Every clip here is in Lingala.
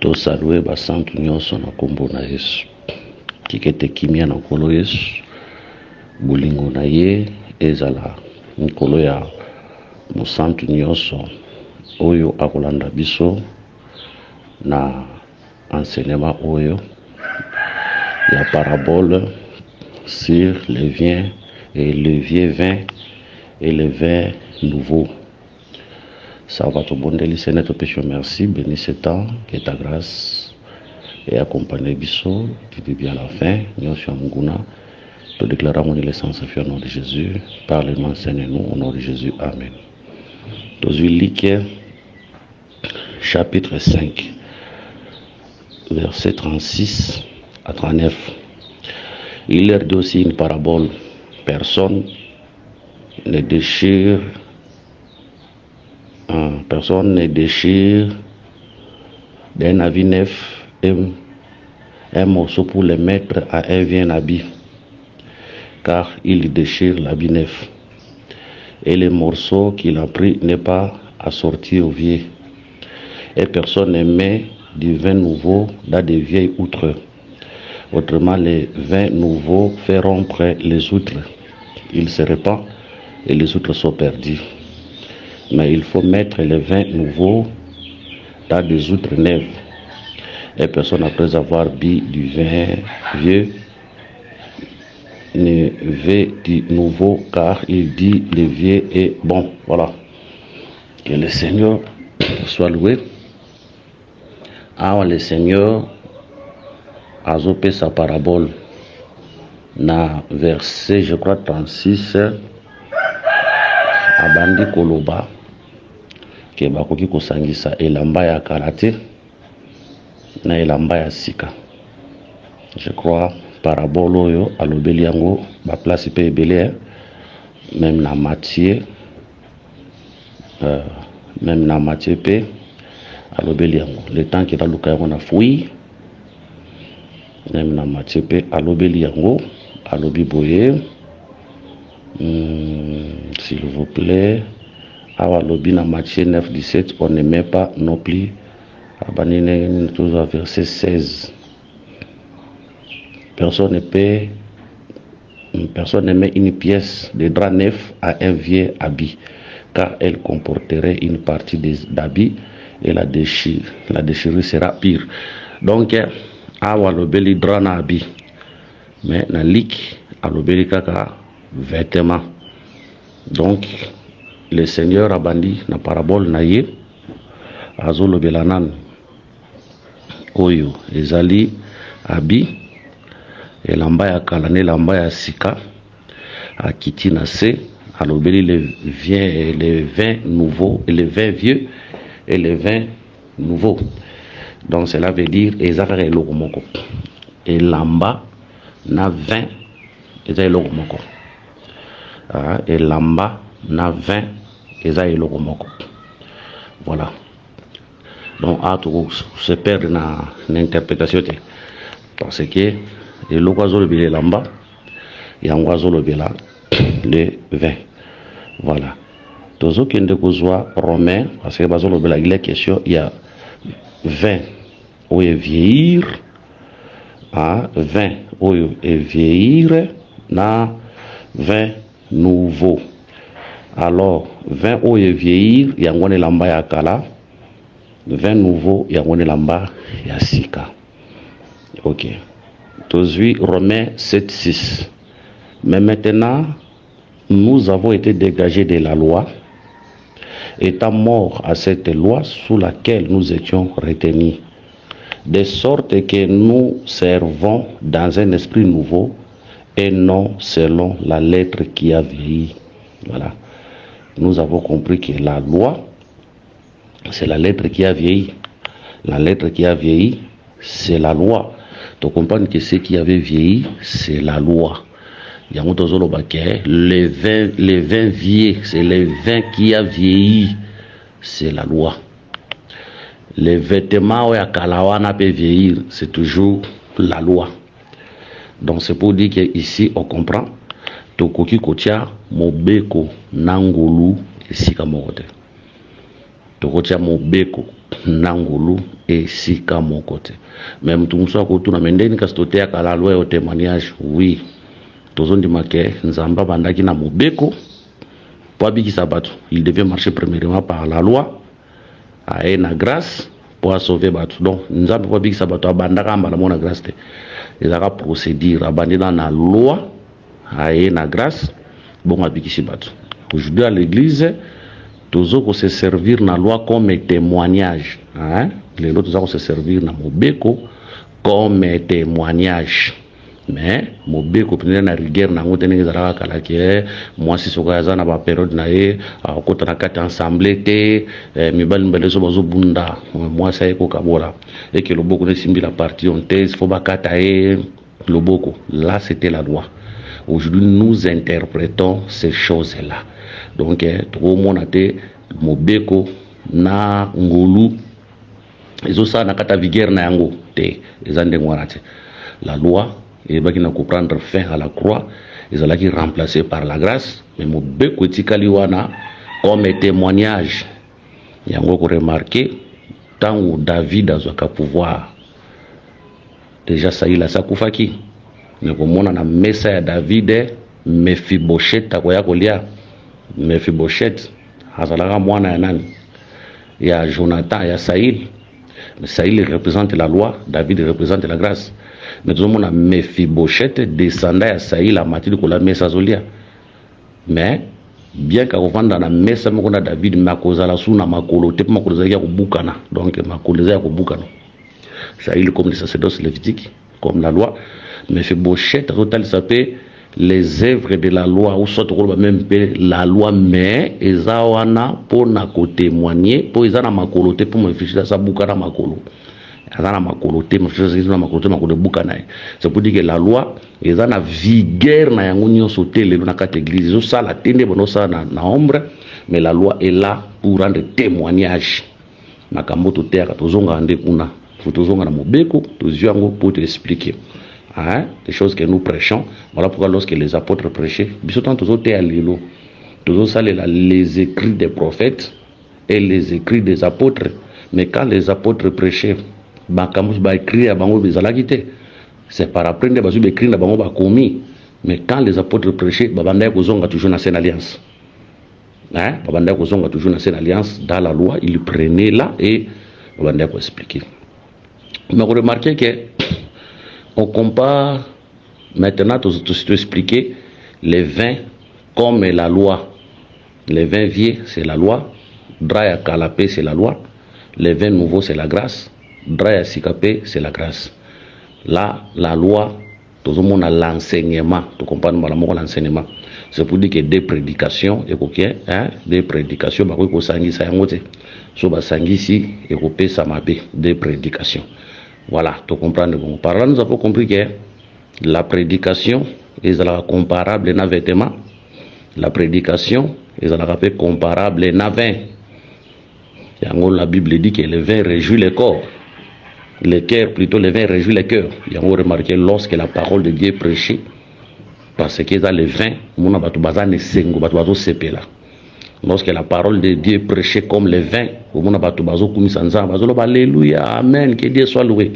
tosalue basantu nyonso na kombo na Yesu. Kikete kimia na nkolo Yesu, bolingo na ye ezala nkolo ya mosantu nyonso oyo akolanda biso na enseignement oyo la parabole sur le vin et le vieux vin et le vin nouveau. Ça va te bonner, Seigneur, te péché, merci, bénis ce temps, que ta grâce et accompagne biso, du début à la fin, nous sommes Muguna, te déclarons les sens au nom de Jésus, parle-nous, enseigne-nous, au nom de Jésus, Amen. Luc, chapitre 5, verset 36 à 39. Il leur dit aussi une parabole, personne ne déchire d'un habit neuf un morceau pour le mettre à un vieux habit, car il déchire l'habit neuf. Et le morceau qu'il a pris n'est pas assorti au vieux. Et personne ne met du vin nouveau dans des vieilles outres. Autrement, les vins nouveaux fait rompre les outres. Il se répand et les outres sont perdues. Mais il faut mettre le vin nouveau dans des outres neuves. Et personne, après avoir bu du vin vieux, ne veut du nouveau, car il dit le vieux est bon. Voilà. Que le Seigneur soit loué. Alors le Seigneur a zopé sa parabole na verset, je crois, 36, abandi koloba ke bakoki kosangisa elamba ya karate na elamba ya sika. Je crois parabole oyo alobeli yango ba place pe ebele, même na Matthieu pe alobeli yango le temps que luka yango na fui, même na Matthieu pe alobeli yango alobi boye. S'il vous plaît, awa lobi na Matthieu 9, 17, on ne met pas non plus abanine toujours verset 16. Personne ne met une pièce de drap neuf à un vieux habit, car elle comporterait une partie des habits et la déchirure sera pire. Donc awa lobeli drap na habit, mais na lik alobeli kaka vêtements. Donc le Seigneur a bandi na parabole na ye azolobela nan oyo ezali abi elamba ya kala na elamba ya sika akiti na se alobeli le vin nouveau et le vin vieux et le vin nouveau. Donc cela veut dire ezaka eloko moko elamba na vin eza eloko moko. Elamba na vin eza eloko moko. Voilà. Donc tout se perdre na interprétation parce que eloko azolobela elamba yango azolobela le vin. Voilà. Tozokende kozwa Romain parce que bazolobela il est question il y a vin oyo vieillir, vin oyo vieillir na vin nouveau. Alors vin oyo vieillir yango ne lamba ya kala, vin nouveau yango ne lamba ya sika. Ok. Tozui Romains 7, 6. Mais maintenant nous avons été dégagés de la loi, étant morts à cette loi sous laquelle nous étions retenus, de sorte que nous servons dans un esprit nouveau et non selon la lettre qui a vieilli. Voilà. Nous avons compris que la loi, c'est la lettre qui a vieilli. La lettre qui a vieilli, c'est la loi. Tu comprends que ce qui avait vieilli, c'est la loi. Il y a le vin vieux, c'est le vin qui a vieilli, c'est la loi. Les vêtements où Kalawana peut vieillir, c'est toujours la loi. Donc c'est pour dire qu'ici on comprend tokoki kotia mobeko nangulu esika mote. Tokotia mobeko nangulu et sika mon côté. Même tout ça ko tuna mendeni kastote ya kala loi au témoignage oui. Tozo ndimake nzamba bandaki na mobeko pour abikisa bato. Il devait marcher premièrement par la loi à na grâce pour sauver bato. Donc nzamba pour abikisa bato abandaka mbala mona grâce te. Ils ont procédure abandé dans la loi à na grâce bon abikisi bato. Aujourd'hui à l'église tozo se servir na loi comme témoignage. Hein? Les autres vont se servir na mobeko comme témoignage. Mais mobeko pene na rigueur na ngote ne zara kala ke moi si soka za na ba période na ye akota na kati ensemble te mibali mbele so bazo bunda moi ça eko kabola et que loboko ne simbi la partie on thèse faut ba kata e loboko là c'était la loi. Aujourd'hui nous interprétons ces choses là. Donc tout monde a été mobeko na ngolu ezo sa na kata vigueur na yango te ezande ngwarate. La loi et qui n'a prendre fin à la croix, ils allaient remplacer par la grâce, mais mon beko tikaliwana comme témoignage. Il y a encore remarqué tant où David a un pouvoir. Déjà ça il a sa koufaki. Mais comme on a na messa ya David Mephibosheth takoya kolia Mephibosheth hazalaka mwana ya nani? Il y a Jonathan, il y a Saïl. Mais Saïl représente la loi, David représente la grâce. Mais tout le monde a Mephibosheth descendant à Saïl à Mathilde pour la messe Zolia. Mais bien qu'à revendre dans la messe à David, ma cause à la souna, ma colote, ma cause à Bukana. Donc ma cause à Bukana. Saïl comme les sacerdoces lévitiques, comme la loi. Mephibosheth total s'appelle les œuvres de la loi, ou soit même la loi, mais Ezawana pour na témoigner, pour Ezana ma colote, pour me ficher à sa Bukana ma colo. C'est pour dire que la loi est en vigueur na yango nyonso te lelo na kati église ça la tende bono ça na ombre mais la loi est là pour rendre témoignage makambo to terre tozonga ande kuna tozonga na mobeko toziango pour te expliquer hein les choses que nous prêchons. Voilà pourquoi lorsque les apôtres prêchaient biso tant tozo te alelo tozo salela les écrits des prophètes et les écrits des apôtres. Mais quand les apôtres prêchaient c'est par après que écrit na bango ba commis. Mais quand les apôtres prêchaient babanda kozonga toujours na Sainte Alliance. Hein? Babanda kozonga toujours na Sainte Alliance dans la loi, ils prenaient là et babanda ko expliquer. Mais vous remarquez que on compare maintenant tout expliquer les vins comme la loi. Les vins vieux c'est la loi, Draya Kalapé c'est la loi, les vins nouveaux c'est la grâce. Draya Sikapé, c'est la grâce. Là, la loi, tout le monde a l'enseignement. Tu comprends l'enseignement. C'est pour dire que des prédications, hein, des prédications, bah oui, qu'on s'enguille ça yangote. So bah s'enguille ici, et qu'on paie ça mabé, des prédications. Voilà, tu comprends. Par là, nous avons compris que la prédication est comparable à vêtement. La prédication est comparable à vin. La Bible dit que le vin réjouit le corps. Le cœur, plutôt le vin réjouit le cœur. Il y a remarqué lorsque la parole de Dieu est prêchée, parce que dans le vin, lorsque la parole de Dieu est prêchée comme le vin, alléluia, amen, que Dieu soit loué.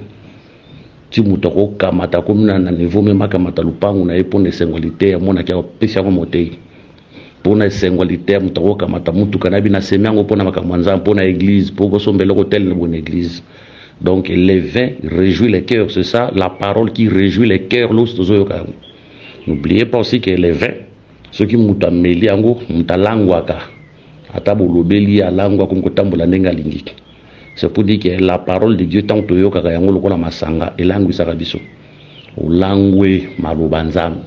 Tu moutako kamata comme na niveau même kamata lupangu na pour ne singulité mona kia pesa ko motei. Pour na singulité moutako kamata mutu kanabi na semengo pour na makamwanza pour na église pour ko sombelo hôtel na bonne église. Donc le vin réjouit les cœurs, c'est ça la parole qui réjouit les cœurs. N'oubliez pas aussi que le vin, ceux qui moutameli ango mutalangwaka atabulobeli alangwa kumkotambola nenga lingi. C'est pour dire que la parole de Dieu tant que yoka yango lokola masanga elangwi sakabiso olangwe malubanzam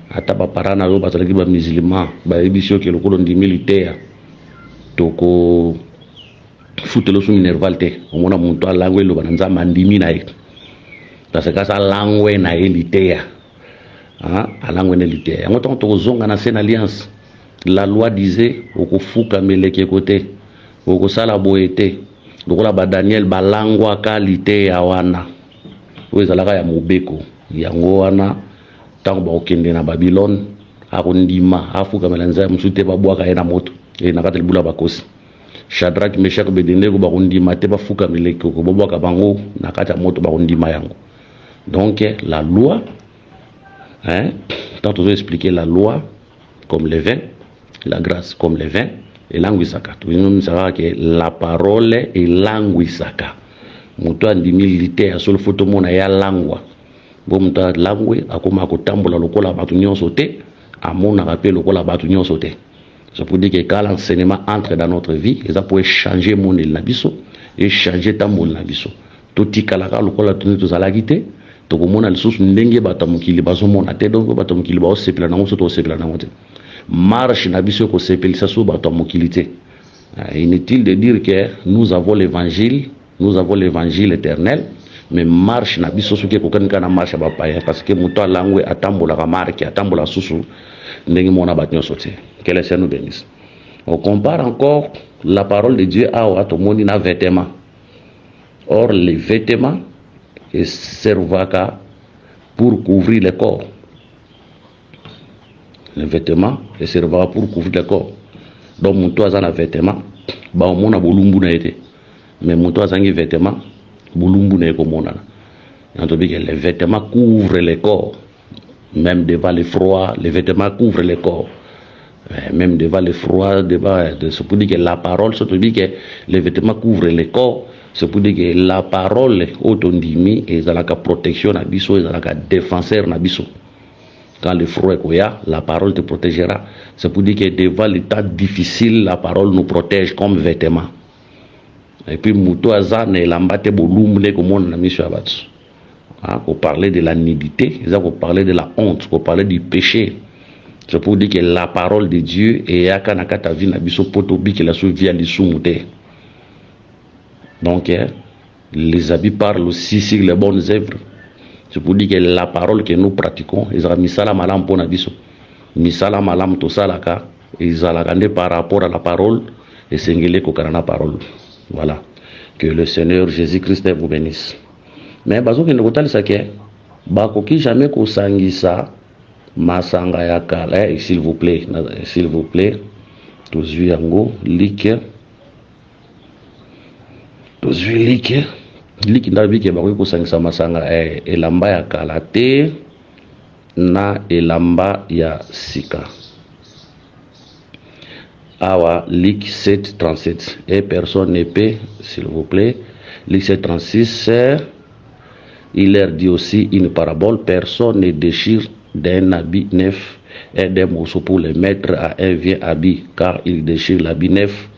ataba parana lo batalaki ba musulman ba ebisio ke lokolo ndi militaire toko futelo su minerval te omona muntu alangwe lo banza mandimi na ye parce que ça langwe na elitea ah alangwe na elitea yango tant to zonga na Sainte Alliance la loi disait okufuka meleke côté okosala boete lokola ba Daniel balangwa kalite ya wana wezalaka ya mobeko yango wana tango ba okende na Babylone akondima afuka melanza musute babwaka ena moto e na kateli bula bakosi Shadrach, Meshach, Abednego bakondima te bafuka mileko ko boboka bango na kata moto bakondima yango. Donc la loi, hein, tant on veut expliquer la loi comme le vin, la grâce comme le vin et languisaka. Tout le monde saura que la parole est languisaka. Muto andimi lité sur le photo mona ya langwa. Bo muto langwe akoma ko tambola lokola batu nyonso te, amona rappel lokola batu nyonso te. Ça pour dire que quand l'enseignement entre dans notre vie, ça peut changer mon nabiso et changer ta mon nabiso. Tout tikalaka lokola tout za la guité. To komona lisusu ndenge batamukili bazomona te donc batamukili ba osepela na ngoso to osepela na ngote marche na biso ko sepelisa so batamukili te. Inutile de dire que nous avons l'évangile éternel, mais marche na biso so ke ko kan kana marche ba paye parce que muto langwe atambola ka marque atambola susu ndenge mona batnyo sote. Que le Seigneur nous bénisse. On compare encore la parole de Dieu à atomoni na vêtements. Or les vêtements servent pour couvrir le corps. Les vêtements servent pour couvrir le corps. Donc, mon toit a un vêtement, bah on a bolumbu na été. Mais mon toit a un vêtement, bolumbu na été comme on a. Les vêtements couvrent le corps. Même devant le froid, les vêtements couvrent le corps. Même devant le froid, c'est pour dire que la parole, c'est pour dire que les vêtements couvrent le corps. C'est pour dire que la parole autondimi est la protection nabiso, est la défenseur nabiso. Quand le froid est koya, la parole te protégera. C'est pour dire que devant l'état difficile, la parole nous protège comme vêtement. Et puis muto azane lambate bolumle comme on a mis sur la base. Qu'on parlait de la nudité, qu'on parlait de la honte, qu'on parlait du péché. C'est pour dire que la parole de Dieu est à kanakata vi nabiso potobi que la souvi à l'issumute. Donc, les habits parlent aussi sur les bonnes œuvres. C'est pour dire que la parole que nous pratiquons, ils ont mis ça la malam pour nabiso. Mis ça la malam to salaka, ils ont regardé par rapport à la parole et s'engagé kokana parole. Voilà. Que le Seigneur Jésus-Christ vous bénisse. Mais bazo que nous contons ça que bakoki jamais ko sangisa masanga ya kala, s'il vous plaît, tous yango like. Liki ndabi ke bakoki kosangisa masanga elamba ya kala te na elamba ya sika. Awa lik 7:37 et personne ne peut, s'il vous plaît. Lik 7:36 il leur dit aussi une parabole, personne ne déchire d'un habit neuf et d'un morceau pour le mettre à un vieux habit, car il déchire l'habit neuf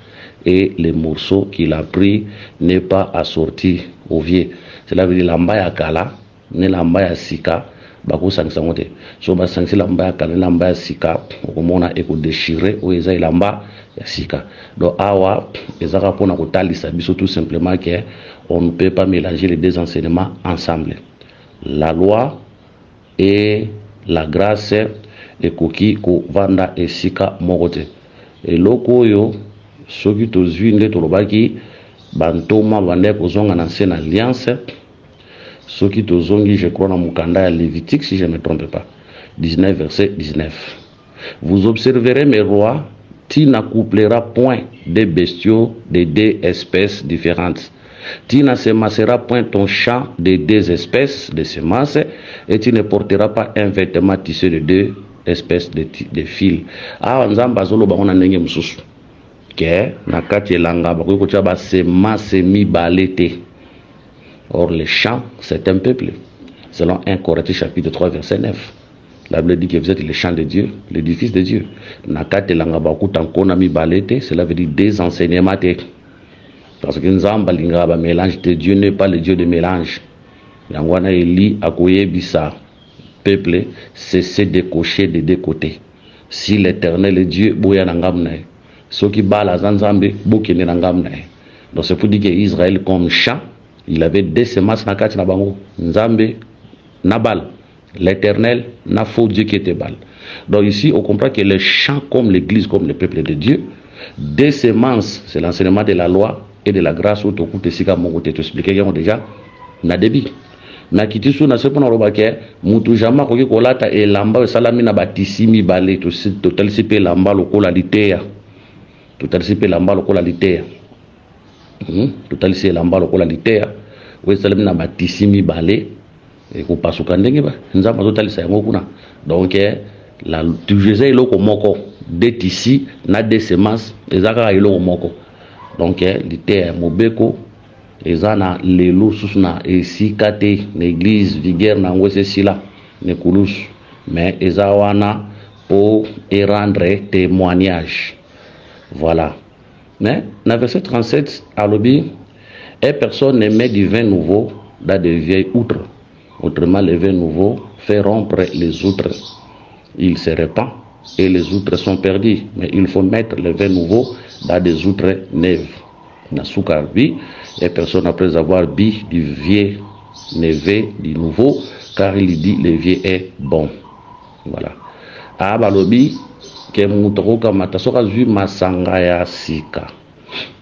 et le morceau qu'il a pris n'est pas assorti au vieux. Cela veut dire lamba ya kala, ne lamba ya sika, bako sangisa ngote. So ba sangisi lamba ya kala, lamba ya sika, okomona eko déchirer ou eza lamba ya sika. Donc awa ezaka pona kotalisa biso tout simplement que on ne peut pas mélanger les deux enseignements ensemble. La loi et la grâce ekoki ko vanda esika mokote. Et loko yo soki tozwi nde tolobaki bantoma bande kozonga na ancienne alliance soki tozongi je crois na mukanda ya Lévitique si je ne me trompe pas 19 verset 19 vous observerez mes rois tu n'accoupleras point des bestiaux de deux espèces différentes. Tu ne semenceras point ton champ de deux espèces de semences et tu ne porteras pas un vêtement tissé de deux espèces de fils. Ah, nzamba zolo ba ona ndenge mususu. Que na kati elanga bakoki kotia ba semence mibale te. Or le champ c'est un peuple. Selon 1 Corinthiens chapitre 3 verset 9. La Bible dit que vous êtes le champ de Dieu, l'édifice de Dieu. Na kati elanga bakuta nkona mibale te, cela veut dire des enseignements te. Parce que nzamba linga ba mélange de Dieu n'est pas le Dieu de mélange. Yangwana Eli akoyebisa peuple cessez de cocher de deux côtés. Si l'Éternel est Dieu, boya nangamna. Ceux qui bala zanzambe bokene nangamna. Donc c'est pour dire que Israël comme champ, il avait deux semences na kati na bango. Nzambe nabal, l'Éternel n'a faux Dieu qui était bal. Donc ici on comprend que le champ comme l'église comme le peuple de Dieu, deux semences, c'est l'enseignement de la loi et de la grâce où tu coûtes sika mon côté t'expliquer déjà na débit. Na kitisu na sepona robake mutu jama koki kolata elamba salami na batisi mibale to total sipe lamba lokola liteya tout à l'heure lamba lokola litea tout à l'heure lamba lokola litea oui salam na batisi mibale et ko pasuka ndenge ba nzamba tout à l'heure yango kuna donc la tujeza iloko moko de tisi na de semences ezaka iloko moko donc litea mobeko ezana lelo susuna esika te l'église vigueur na ngwese sila ne kulus mais ezawana pour rendre témoignage. Voilà. Mais dans verset 37, alobi, et personne ne met du vin nouveau dans de vieilles outres. Autrement, le vin nouveau fait rompre les outres. Il se répand et les outres sont perdues. Mais il faut mettre le vin nouveau dans des outres neuves. Nasuka bi, et personne après avoir bu du vieux nevé du nouveau, car il dit le vieux est bon. Voilà. A balobi ke mutoko kamata soka zui masanga ya sika.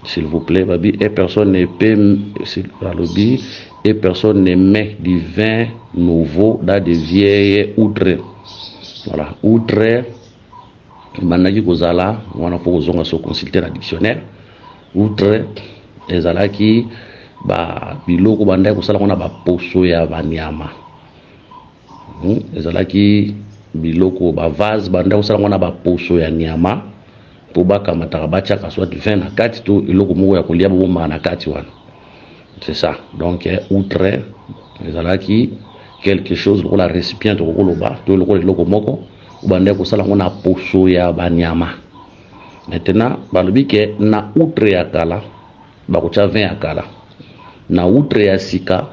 S'il vous plaît, babi, et personne ne peut, balobi, et personne ne met du vin nouveau dans des vieilles outres. Voilà, outre manaki kozala, wana po kozonga so consulter la dictionnaire. Outre ezalaki ba biloko bandai kosala kona ba poso ya banyama. Ezalaki biloko ba vase banda osala ngona ba poso ya nyama po bakamata bacha kaswa vin na kati to iloko moko ya kolia bo na kati wana. C'est ça. Donc outre ezalaki quelque chose pour la récipient to koloba to iloko moko banda kosala ngona poso ya banyama. Maintenant balobi ke na outre ya kala bakocha vin ya kala, na outre ya sika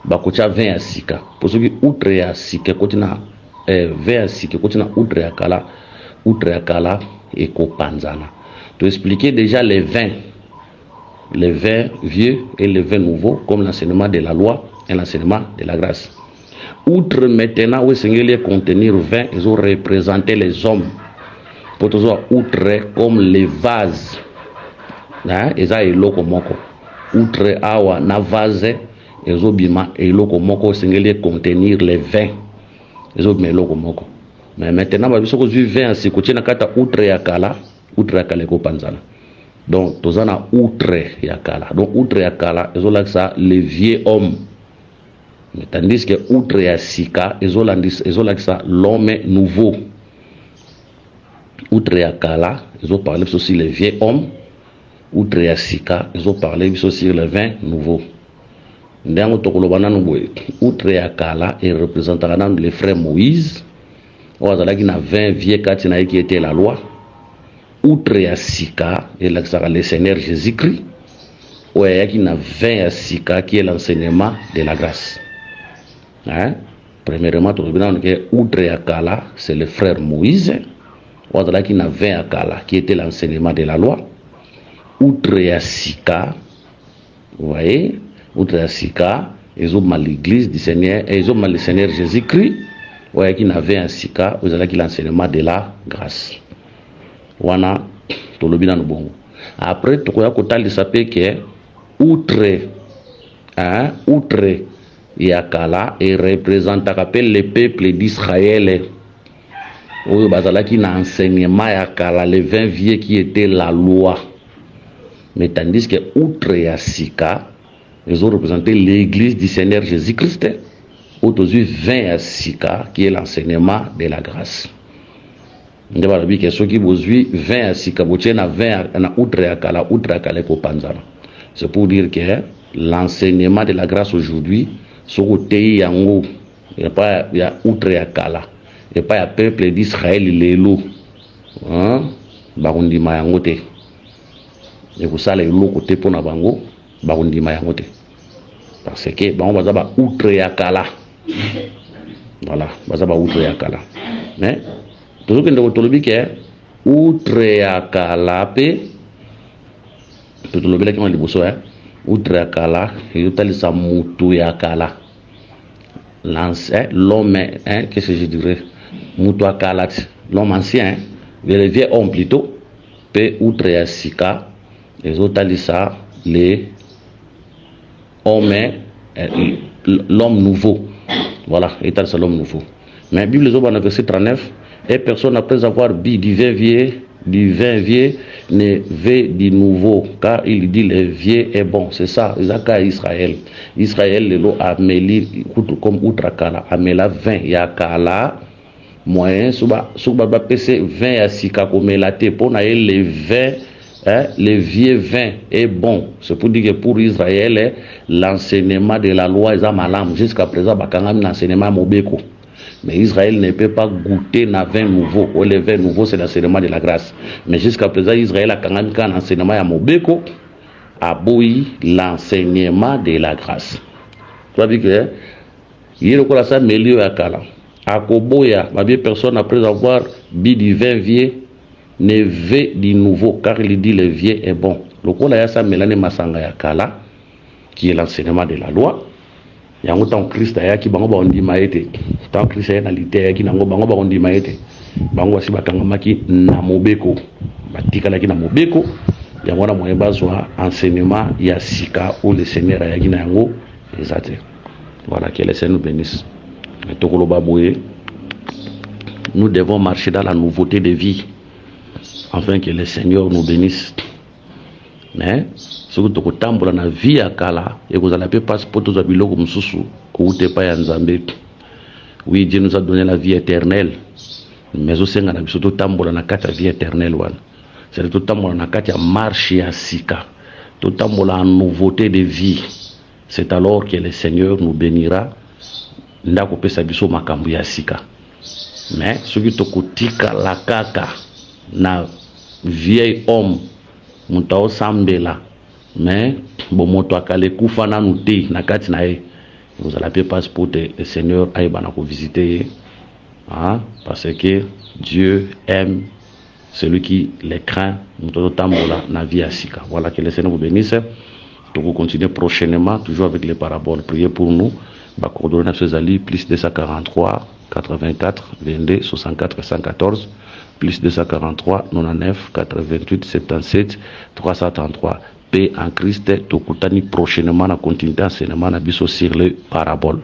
bakocha vin ya sika. Pour que outre ya sika kotina vers si que continue outre ya kala et kopanzana. To expliquer déjà les vins vieux et les vins nouveaux comme l'enseignement de la loi et l'enseignement de la grâce. Outre maintenant où Seigneur contenir vin, ils ont représenté les hommes. Pour toujours outre comme les vases. Hein, ils ont eloko moko. Outre awa na vase, ils ont bima eloko moko Seigneur contenir les vins. Mais maintenant, il faut que je vienne à ce côté na kata outre ya kala ko panzana. Donc, tozana outre ya kala. Donc, outre ya kala, ils ont là ça les vieux hommes. Tandis que outre ya sika, ils ont là ça l'homme nouveau. Outre ya kala, ils ont parlé aussi les vieux hommes. Outre ya sika, ils ont parlé aussi les vins nouveaux. Outre ya kala et représentant le frère Moïse, qui na 20 vieux katina qui était la loi. Outre ya sika et le Seigneur Jésus-Christ, qui na 20 ya sika qui est l'enseignement de la grâce. Hein? Premièrement, outre ya kala c'est le frère Moïse, qui na 20 ya kala qui était l'enseignement de la loi. Outre ya sika, vous voyez, outre ya sika, ils ont mal l'église du Seigneur, et ils ont mal le Seigneur Jésus-Christ, ouais, qui n'avait un sika, vous avez l'enseignement de la grâce. Wana, tout le bien bon. Après, tu vois que tu as que outre yakala et représente le peuple d'Israël. Où bazalaki na enseignement yakala, les 20 vieux qui étaient la loi. Mais tandis que outre ya sika, ils ont représenté l'église du Seigneur Jésus-Christ, au-dessus 20 à sika, qui est l'enseignement de la grâce. Nous avons dit que ceux qui ont 20 à sika, ils ont 20 à outre à kala ko panzana. C'est pour dire que l'enseignement de la grâce aujourd'hui, ce côté yango, il n'y a pas outre à kala, il n'y a pas un peuple d'Israël, il est l'eau. Barundi mayangote. Et vous savez, l'eau côté pour na bango, barundi mayangote. Parce que on va dire outre ya kala. Voilà, on va dire outre ya kala. Mais toujours que nous tolobi que outre ya kala pe tout le monde qui m'a dit bosso hein outre ya kala et tout ali sa mutu ya kala. L'homme hein qu'est-ce que je dirais mutu ya kala l'homme ancien le vieux homme plutôt pe outre ya sika les autres ali ça les l'homme nouveau. Voilà, c'est l'homme nouveau. Mais la Bible, dans le verset 39, et personne après avoir bu du vin vieux du vin vieux ne veut du nouveau, car il dit le vieux est bon. C'est ça, Isaka Israël. Israël, le lot a mêlé, comme Outrakala, a mêlé vin, yakala, moyen, suba PC, vin ya sika, comme la te, pour le vin, le vieux vin est bon. C'est pour dire que pour Israël, l'enseignement de la loi est malam. Jusqu'à présent, l'enseignement mobeko. Mais Israël ne peut pas goûter na vin nouveau. Ou le vin nouveau, c'est l'enseignement de la grâce. Mais jusqu'à présent, Israël a quand même un enseignement à Mobeko, a bouilli l'enseignement de la grâce. Tu vois que il y a ça milieu à Kala. À Koboya, ma vieille personne, après avoir bu du vin vieux, ne veut du nouveau, car il dit le vieux est bon. Le coup là, il y a ça Mélanie Masanga ya Kala, qui est l'enseignement de la loi. Yango tant Christ ayaki bango ba ondima ete tant Christ ayaki na lite ayaki nango bango ba ondima ete bango wasi bakangamaki na mobeko batikalaki na mobeko yango na moyen bazwa enseignement ya sika ou le Seigneur ayaki na yango ezate. Voilà, que le Seigneur nous bénisse. Nous devons marcher dans la nouveauté de vie afin que le Seigneur nous bénisse. Mais ce que tu as dans la vie à Kala, et vous allez passer pour tous les biloko mususu, que pas Nzambe. Oui, Dieu nous a donné la vie éternelle. Mais aussi, on a surtout tambola na kata vie éternelle. C'est tout tambola na kata marche à sika. Tout tambola en nouveauté de vie. C'est alors que le Seigneur nous bénira. Ndako pesa biso makambu ya sika. Mais ce qui tokotika la kaka na vieil homme mutao sambela. Mais bon moto akale kufa na nuti na kati na e. Vous allez passer pour le Seigneur aille banako visiter. Hein? Parce que Dieu aime celui qui les craint. Voilà, que le Seigneur vous bénisse. Donc vous continuez prochainement, toujours avec les paraboles. Priez pour nous. Coordonnez Ali, plus 243 84 22 64 114, plus 243 99 88 77 333. Paix en Christ. Tokutani prochainement, na continuité enseignement na biso sur les paraboles.